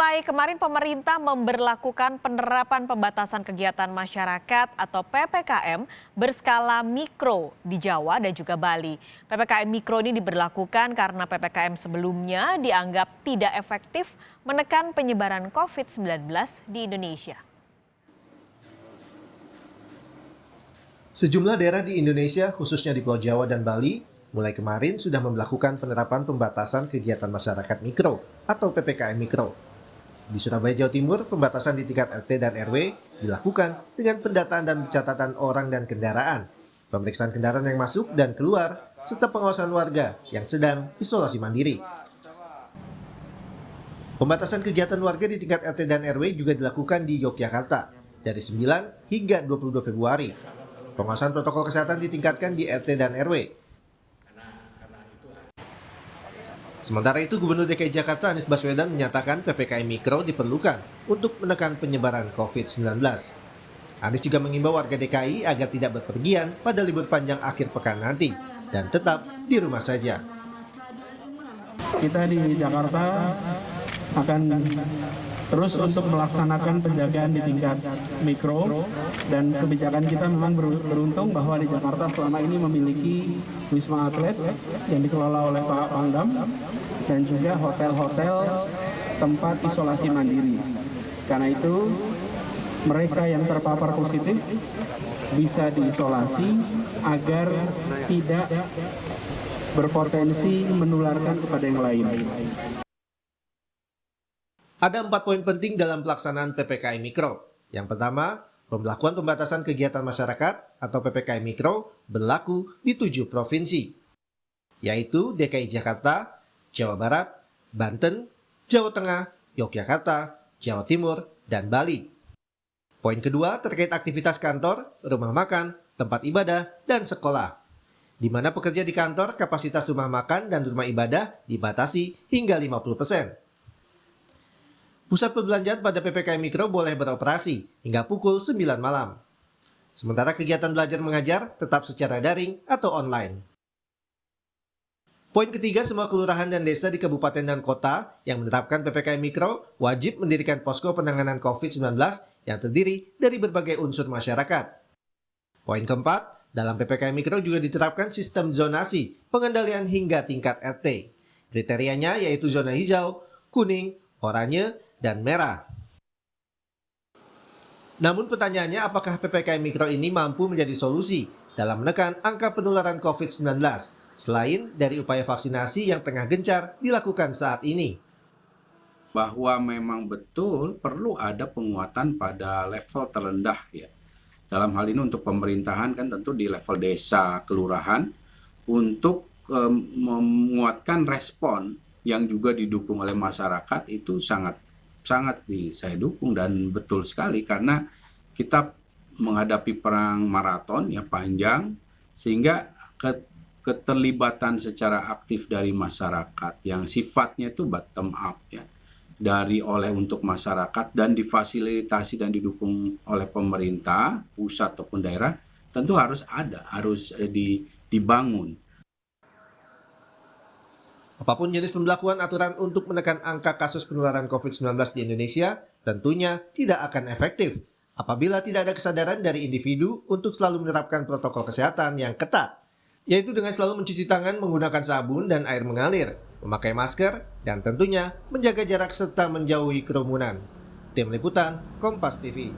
Mulai kemarin pemerintah memberlakukan penerapan pembatasan kegiatan masyarakat atau PPKM berskala mikro di Jawa dan juga Bali. PPKM mikro ini diberlakukan karena PPKM sebelumnya dianggap tidak efektif menekan penyebaran COVID-19 di Indonesia. Sejumlah daerah di Indonesia, khususnya di Pulau Jawa dan Bali, mulai kemarin sudah memberlakukan penerapan pembatasan kegiatan masyarakat mikro atau PPKM mikro. Di Surabaya, Jawa Timur, pembatasan di tingkat RT dan RW dilakukan dengan pendataan dan pencatatan orang dan kendaraan, pemeriksaan kendaraan yang masuk dan keluar, serta pengawasan warga yang sedang isolasi mandiri. Pembatasan kegiatan warga di tingkat RT dan RW juga dilakukan di Yogyakarta dari 9 hingga 22 Februari. Pengawasan protokol kesehatan ditingkatkan di RT dan RW. Sementara itu, Gubernur DKI Jakarta Anies Baswedan menyatakan PPKM Mikro diperlukan untuk menekan penyebaran COVID-19. Anies juga mengimbau warga DKI agar tidak berpergian pada libur panjang akhir pekan nanti dan tetap di rumah saja. Kita di Jakarta akan terus untuk melaksanakan penjagaan di tingkat mikro, dan kebijakan kita memang beruntung bahwa di Jakarta selama ini memiliki Wisma Atlet yang dikelola oleh Pak Pangdam dan juga hotel-hotel tempat isolasi mandiri. Karena itu mereka yang terpapar positif bisa diisolasi agar tidak berpotensi menularkan kepada yang lain. Ada 4 poin penting dalam pelaksanaan PPKM Mikro. Yang pertama, pembelakuan pembatasan kegiatan masyarakat atau PPKM Mikro berlaku di 7 provinsi, yaitu DKI Jakarta, Jawa Barat, Banten, Jawa Tengah, Yogyakarta, Jawa Timur, dan Bali. Poin kedua terkait aktivitas kantor, rumah makan, tempat ibadah, dan sekolah, di mana pekerja di kantor kapasitas rumah makan dan rumah ibadah dibatasi hingga 50%. Pusat perbelanjaan pada PPKM Mikro boleh beroperasi hingga pukul 9 malam. Sementara kegiatan belajar mengajar tetap secara daring atau online. Poin ketiga, semua kelurahan dan desa di kabupaten dan kota yang menerapkan PPKM Mikro wajib mendirikan posko penanganan COVID-19 yang terdiri dari berbagai unsur masyarakat. Poin keempat, dalam PPKM Mikro juga diterapkan sistem zonasi pengendalian hingga tingkat RT. Kriterianya yaitu zona hijau, kuning, oranye, dan merah. Namun pertanyaannya, apakah PPKM Mikro ini mampu menjadi solusi dalam menekan angka penularan COVID-19 selain dari upaya vaksinasi yang tengah gencar dilakukan saat ini? Bahwa memang betul perlu ada penguatan pada level terendah ya. Dalam hal ini untuk pemerintahan kan tentu di level desa, kelurahan untuk menguatkan respon yang juga didukung oleh masyarakat itu sangat saya dukung, dan betul sekali karena kita menghadapi perang maraton ya panjang, sehingga keterlibatan secara aktif dari masyarakat yang sifatnya itu bottom up ya, dari untuk masyarakat dan difasilitasi dan didukung oleh pemerintah pusat ataupun daerah, tentu harus dibangun. Apapun jenis pembelakuan aturan untuk menekan angka kasus penularan COVID-19 di Indonesia, tentunya tidak akan efektif apabila tidak ada kesadaran dari individu untuk selalu menerapkan protokol kesehatan yang ketat, yaitu dengan selalu mencuci tangan menggunakan sabun dan air mengalir, memakai masker, dan tentunya menjaga jarak serta menjauhi kerumunan. Tim Liputan, Kompas TV.